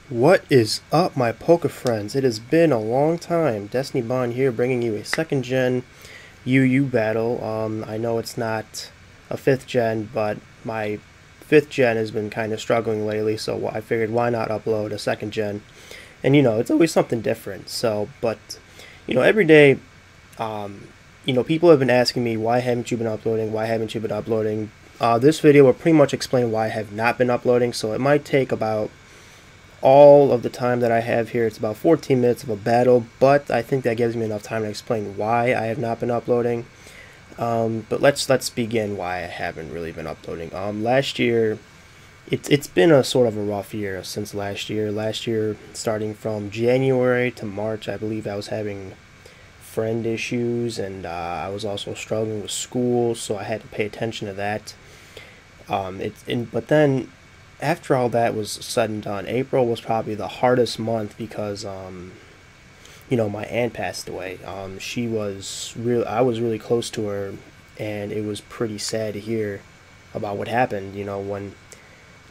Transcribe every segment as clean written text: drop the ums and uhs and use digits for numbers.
What is up, my poker friends? It has been a long time. Destiny Bond here, bringing you a second gen UU battle. I know it's not a fifth gen, but my fifth gen has been kind of struggling lately, so I figured why not upload a second gen? And it's always something different. Every day, people have been asking me, why haven't you been uploading? Why haven't you been uploading? This video will pretty much explain why I have not been uploading, so it might take about all of the time that I have here. It's about 14 minutes of a battle, but I think that gives me enough time to explain why I have not been uploading. But let's begin why I haven't really been uploading. Last year, it's been a sort of a rough year since last year. Last year, starting from January to March, I believe I was having friend issues, and I was also struggling with school, so I had to pay attention to that. But then after all that was said and done, April was probably the hardest month because my aunt passed away. She was real. I was really close to her, and it was pretty sad to hear about what happened. When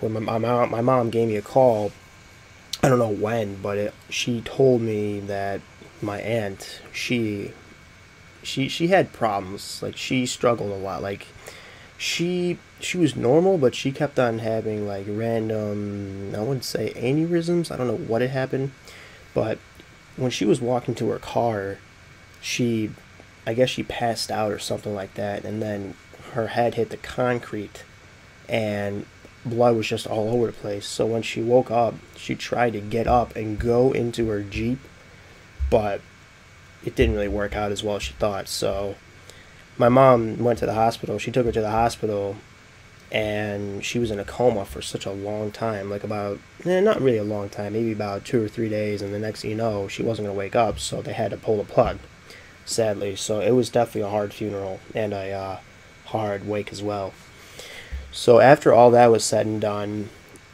my mom gave me a call, I don't know when, but she told me that my aunt, she had problems. Like, she struggled a lot. Like, she was normal, but she kept on having like random, I wouldn't say aneurysms. I don't know what had happened, but when she was walking to her car, she I guess she passed out or something like that, and then her head hit the concrete, and blood was just all over the place. So when she woke up, she tried to get up and go into her Jeep, but it didn't really work out as well as she thought. So my mom went to the hospital. She took her to the hospital, and she was in a coma for such a long time, like about, not really a long time, maybe about 2 or 3 days, and the next thing you know, she wasn't going to wake up, so they had to pull the plug, sadly. So it was definitely a hard funeral, and a hard wake as well. So after all that was said and done,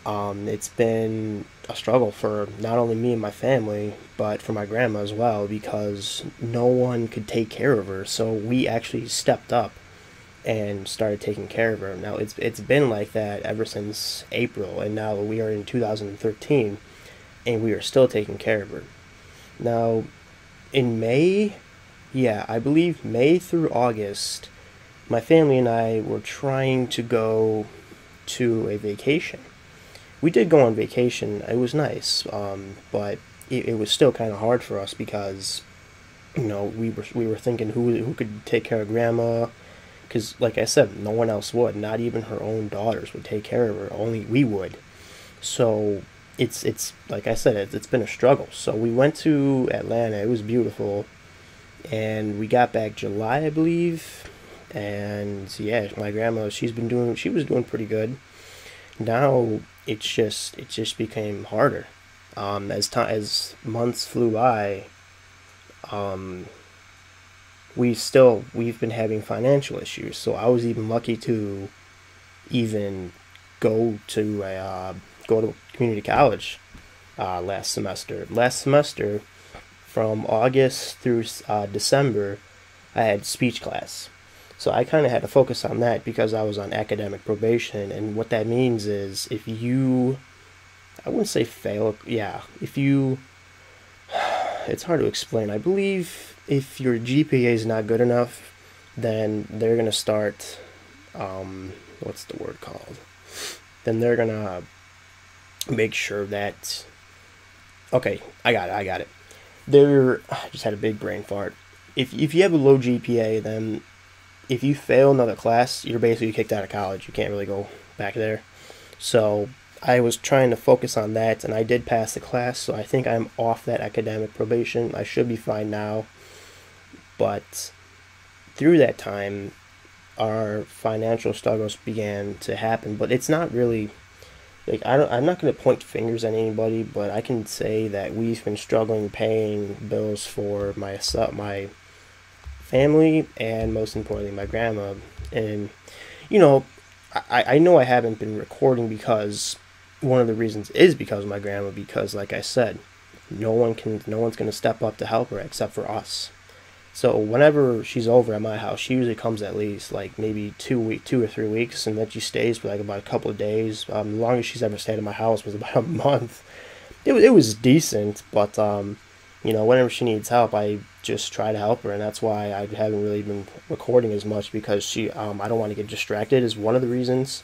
it's been a struggle for not only me and my family, but for my grandma as well, because no one could take care of her, so we actually stepped up and started taking care of her. Now it's been like that ever since April, and now we are in 2013, and we are still taking care of her. Now, in May, yeah, I believe May through August, my family and I were trying to go to a vacation. We did go on vacation. It was nice, but it was still kind of hard for us because we were thinking who could take care of grandma, because, like I said, no one else would. Not even her own daughters would take care of her. Only we would. So it's like I said, it's been a struggle. So we went to Atlanta. It was beautiful, and we got back July, I believe. And yeah, my grandma, she was doing pretty good. Now it just became harder. As months flew by, um, we've been having financial issues. So I was even lucky to even go to community college last semester. Last semester, from August through December, I had speech class. So I kind of had to focus on that because I was on academic probation, and what that means is if you, I wouldn't say fail, yeah, if you, it's hard to explain. I believe if your GPA is not good enough, then they're gonna start, what's the word called? Then they're gonna make sure that, okay, I got it. I just had a big brain fart. If you have a low GPA, then if you fail another class, you're basically kicked out of college. You can't really go back there. So I was trying to focus on that, and I did pass the class, so I think I'm off that academic probation. I should be fine now. But through that time, our financial struggles began to happen. But it's not really, like, I'm not going to point fingers at anybody, but I can say that we've been struggling paying bills for my family, and most importantly my grandma. And you know I know I haven't been recording because one of the reasons is because of my grandma, because like I said, no one's going to step up to help her except for us. So whenever she's over at my house, she usually comes at least like maybe 2 or 3 weeks, and then she stays for like about a couple of days. The longest she's ever stayed at my house was about a month. it was decent, but you know, whenever she needs help, I just try to help her, and that's why I haven't really been recording as much because I don't want to get distracted is one of the reasons.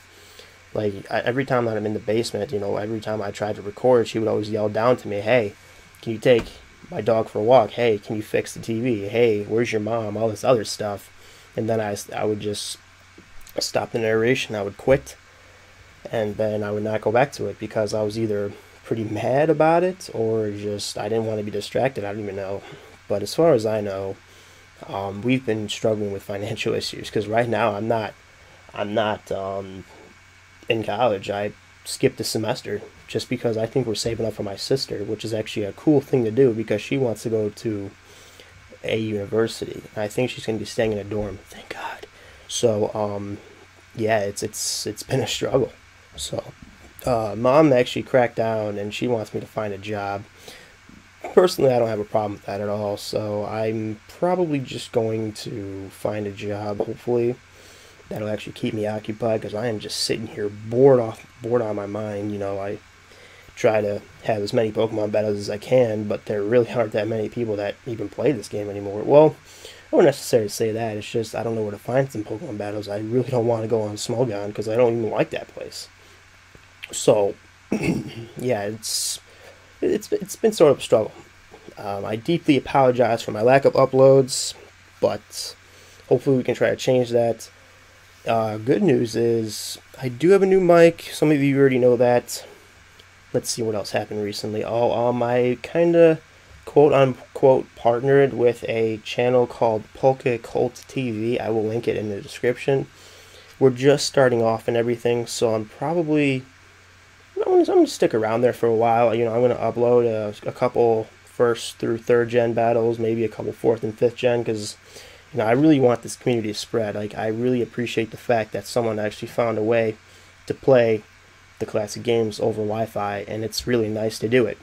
Like every time that I'm in the basement, you know, every time I tried to record, she would always yell down to me, "Hey, can you take my dog for a walk? Hey, can you fix the TV? Hey, where's your mom?" All this other stuff, and then I would just stop the narration. I would quit, and then I would not go back to it because I was either pretty mad about it or just I didn't want to be distracted. I don't even know. But as far as I know, we've been struggling with financial issues because right now I'm not in college. I skipped a semester just because I think we're saving up for my sister, which is actually a cool thing to do because she wants to go to a university. And I think she's going to be staying in a dorm. Thank God. So yeah, it's been a struggle. So mom actually cracked down and she wants me to find a job. Personally, I don't have a problem with that at all. So I'm probably just going to find a job, hopefully that'll actually keep me occupied because I am just sitting here bored on my mind. You know, I try to have as many Pokemon battles as I can, but there really aren't that many people that even play this game anymore. Well, I wouldn't necessarily say that. It's just I don't know where to find some Pokemon battles. I really don't want to go on Smogon because I don't even like that place. So, yeah, it's been sort of a struggle. I deeply apologize for my lack of uploads, but hopefully we can try to change that. Good news is I do have a new mic. Some of you already know that. Let's see what else happened recently. I kind of quote unquote partnered with a channel called Polka Cult TV. I will link it in the description. We're just starting off and everything, so I'm gonna stick around there for a while. You know, I'm gonna upload a couple first through third gen battles, maybe a couple fourth and fifth gen, because you know, I really want this community to spread. Like, I really appreciate the fact that someone actually found a way to play the classic games over Wi-Fi, and it's really nice to do it.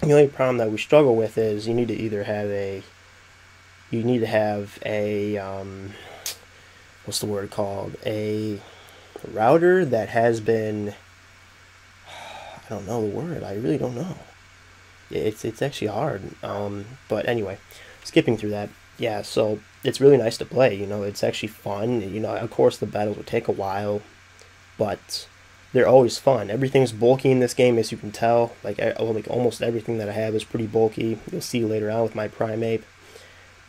The only problem that we struggle with is you need to have a what's the word called? A router that has been, I don't know the word. I really don't know. It's actually hard. But anyway, skipping through that. Yeah, so it's really nice to play. You know, it's actually fun. You know, of course the battles will take a while, but they're always fun. Everything's bulky in this game, as you can tell. Like almost everything that I have is pretty bulky. You'll see later on with my Primeape.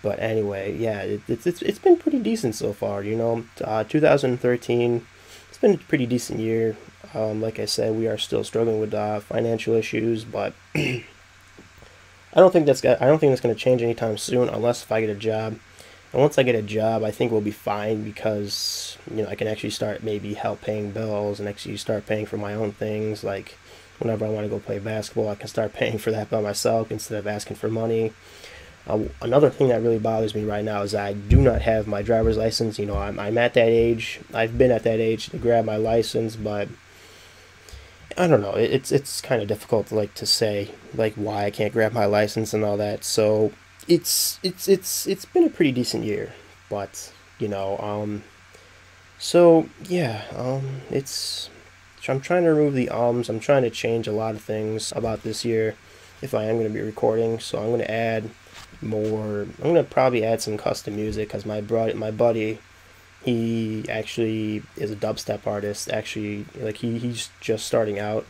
But anyway, yeah, it's been pretty decent so far. You know, 2013, it's been a pretty decent year. Like I said, we are still struggling with financial issues, but I don't think that's going to change anytime soon, unless if I get a job. And once I get a job, I think we'll be fine because you know I can actually start maybe help paying bills and actually start paying for my own things. Like whenever I want to go play basketball, I can start paying for that by myself instead of asking for money. Another thing that really bothers me right now is I do not have my driver's license. You know, I'm at that age. I've been at that age to grab my license, but I don't know. It's kind of difficult to say like why I can't grab my license and all that. So it's been a pretty decent year, but you know so yeah it's I'm trying to remove the ums. I'm trying to change a lot of things about this year if I am going to be recording. So I'm going to add more. I'm going to probably add some custom music because my buddy. He actually is a dubstep artist. Actually, like he's just starting out.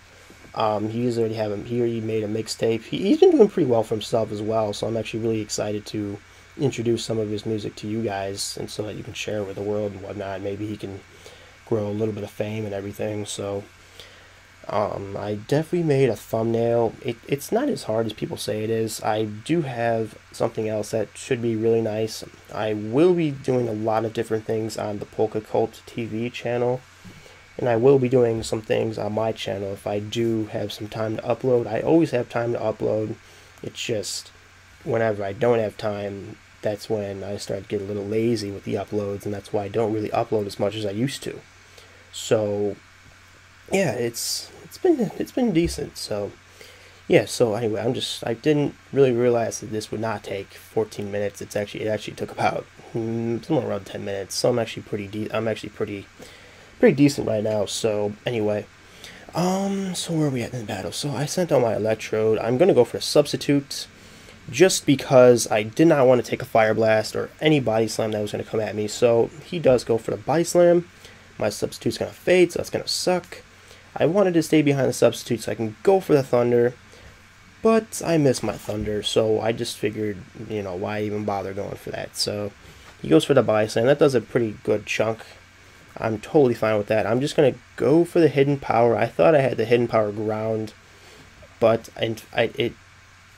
He already made a mixtape. He's been doing pretty well for himself as well. So I'm actually really excited to introduce some of his music to you guys, and so that you can share it with the world and whatnot. Maybe he can grow a little bit of fame and everything. So I definitely made a thumbnail. It's not as hard as people say it is. I do have something else that should be really nice. I will be doing a lot of different things on the Polka Cult TV channel, and I will be doing some things on my channel if I do have some time to upload. I always have time to upload. It's just whenever I don't have time, that's when I start to get a little lazy with the uploads, and that's why I don't really upload as much as I used to. So yeah, it's been decent. So yeah, so anyway, I didn't really realize that this would not take 14 minutes. It actually took about somewhere around 10 minutes. So I'm actually pretty decent right now. So anyway, So where are we at in the battle? So I sent out my Electrode. I'm gonna go for a substitute, just because I did not want to take a Fire Blast or any Body Slam that was gonna come at me. So he does go for the Body Slam. My substitute's gonna fade, so that's gonna suck. I wanted to stay behind the substitute so I can go for the Thunder, but I missed my Thunder, so I just figured, you know, why even bother going for that? So he goes for the Body Slam. That does a pretty good chunk. I'm totally fine with that. I'm just going to go for the Hidden Power. I thought I had the Hidden Power Ground, but it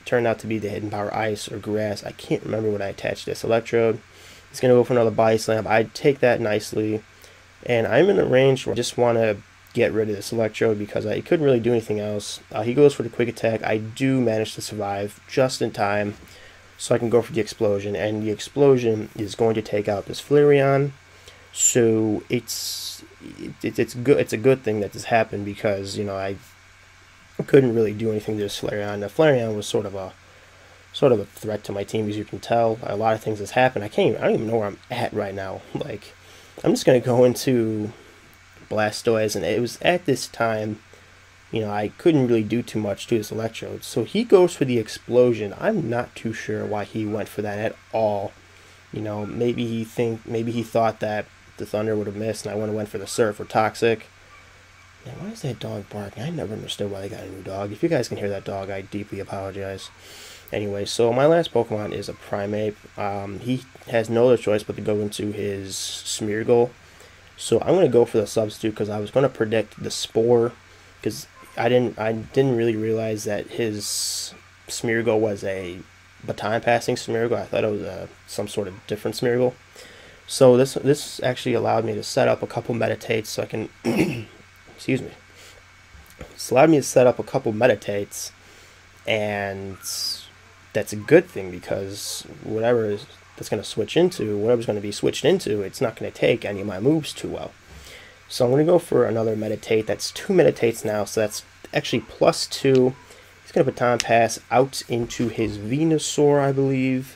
turned out to be the Hidden Power Ice or Grass. I can't remember what I attached this Electrode. He's going to go for another Body Slam. I take that nicely, and I'm in a range where I just want to get rid of this Electrode because I couldn't really do anything else. He goes for the Quick Attack. I do manage to survive just in time, so I can go for the Explosion, and the Explosion is going to take out this Flareon. So it's good. It's a good thing that this happened because, you know, I couldn't really do anything to this Flareon. The Flareon was sort of a threat to my team, as you can tell. A lot of things has happened. I don't even know where I'm at right now. Like, I'm just gonna go into Blastoise, and it was at this time, you know, I couldn't really do too much to this Electrode. So he goes for the Explosion. I'm not too sure why he went for that at all. You know, maybe he thought that the Thunder would have missed, and I would have went for the Surf or Toxic. Man, why is that dog barking? I never understood why they got a new dog. If you guys can hear that dog, I deeply apologize. Anyway, so my last Pokemon is a Primeape. He has no other choice but to go into his Smeargle. So I'm going to go for the substitute because I was going to predict the Spore, because I didn't really realize that his Smeargle was a baton passing Smeargle. I thought it was some sort of different Smeargle. So this actually allowed me to set up a couple Meditates so I can excuse me. It's allowed me to set up a couple Meditates, and that's a good thing because whatever's going to be switched into, it's not going to take any of my moves too well. So I'm going to go for another Meditate. That's 2 Meditates now, so that's actually +2. He's going to baton pass out into his Venusaur, I believe,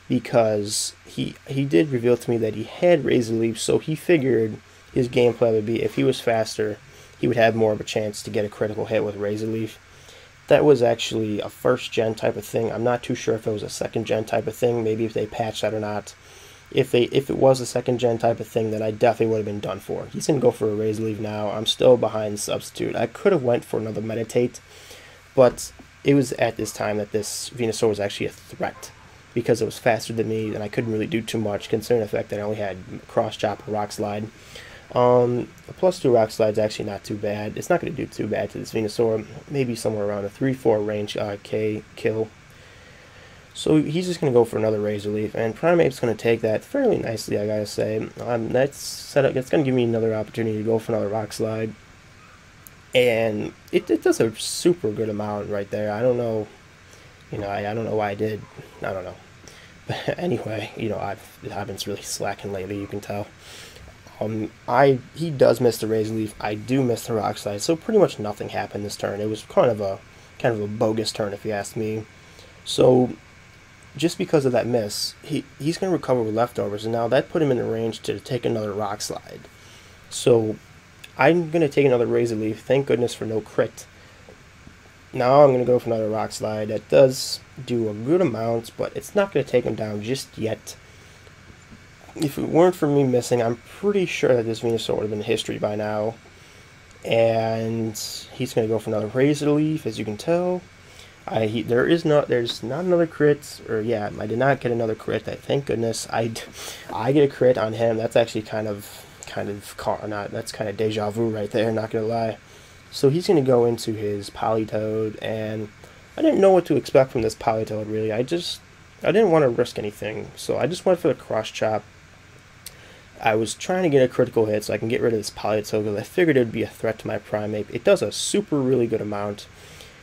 because he did reveal to me that he had Razor Leaf, so he figured his gameplay would be if he was faster, he would have more of a chance to get a critical hit with Razor Leaf. That was actually a first gen type of thing. I'm not too sure if it was a second gen type of thing, maybe if they patched that or not. If it was a second gen type of thing, then I definitely would have been done for. He's going to go for a Razor Leaf now. I'm still behind Substitute. I could have went for another Meditate, but it was at this time that this Venusaur was actually a threat because it was faster than me and I couldn't really do too much considering the fact that I only had Cross Chop and Rock Slide. A +2 Rock Slide is actually not too bad. It's not going to do too bad to this Venusaur. Maybe somewhere around a 3-4 range K kill. So he's just going to go for another Razor Leaf, and Primeape's going to take that fairly nicely, I gotta say. That's going to give me another opportunity to go for another Rock Slide. And it does a super good amount right there. I don't know, you know, I don't know why I did. I don't know. But anyway, you know, I've been really slacking lately, you can tell. He does miss the Razor Leaf. I do miss the Rock Slide. So pretty much nothing happened this turn. It was kind of a bogus turn, if you ask me. So just because of that miss, he's going to recover with leftovers, and now that put him in the range to take another Rock Slide. So I'm going to take another Razor Leaf. Thank goodness for no crit. Now I'm going to go for another Rock Slide. That does do a good amount, but it's not going to take him down just yet. If it weren't for me missing, I'm pretty sure that this Venusaur would have been history by now. And he's going to go for another Razor Leaf, as you can tell. There's not another crit, or yeah, I did not get another crit. Thank goodness. I get a crit on him. That's actually kind of deja vu right there. Not gonna lie. So he's gonna go into his Politoed, and I didn't know what to expect from this Politoed really. I didn't want to risk anything, so I just went for the Cross Chop. I was trying to get a critical hit so I can get rid of this Politoed because I figured it would be a threat to my Primeape. It does a really good amount.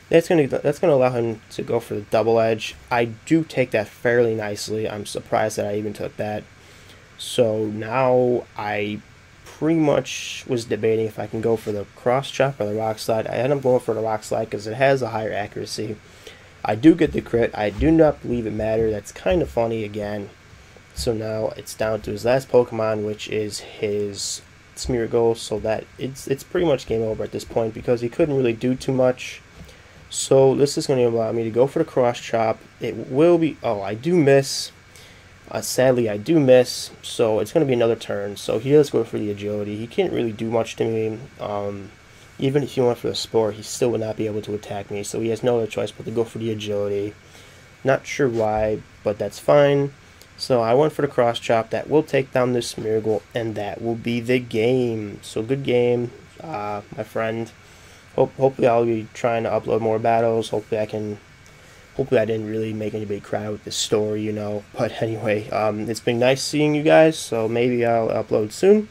That's gonna allow him to go for the Double Edge. I do take that fairly nicely. I'm surprised that I even took that. So now I pretty much was debating if I can go for the Cross Chop or the Rock Slide. I ended up going for the Rock Slide because it has a higher accuracy. I do get the crit. I do not believe it mattered. That's kind of funny again. So now it's down to his last Pokemon, which is his Smeargle, so that it's pretty much game over at this point because he couldn't really do too much. So this is going to allow me to go for the cross chop. It will be, oh, I do miss. Sadly, I do miss, so it's going to be another turn. So he does go for the agility. He can't really do much to me. Even if he went for the spore, he still would not be able to attack me. So he has no other choice but to go for the agility. Not sure why, but that's fine. So I went for the cross chop. That will take down this Smeargle, and that will be the game. So good game, my friend. Hopefully I'll be trying to upload more battles. Hopefully I didn't really make anybody cry with this story, you know. But anyway, it's been nice seeing you guys, so maybe I'll upload soon.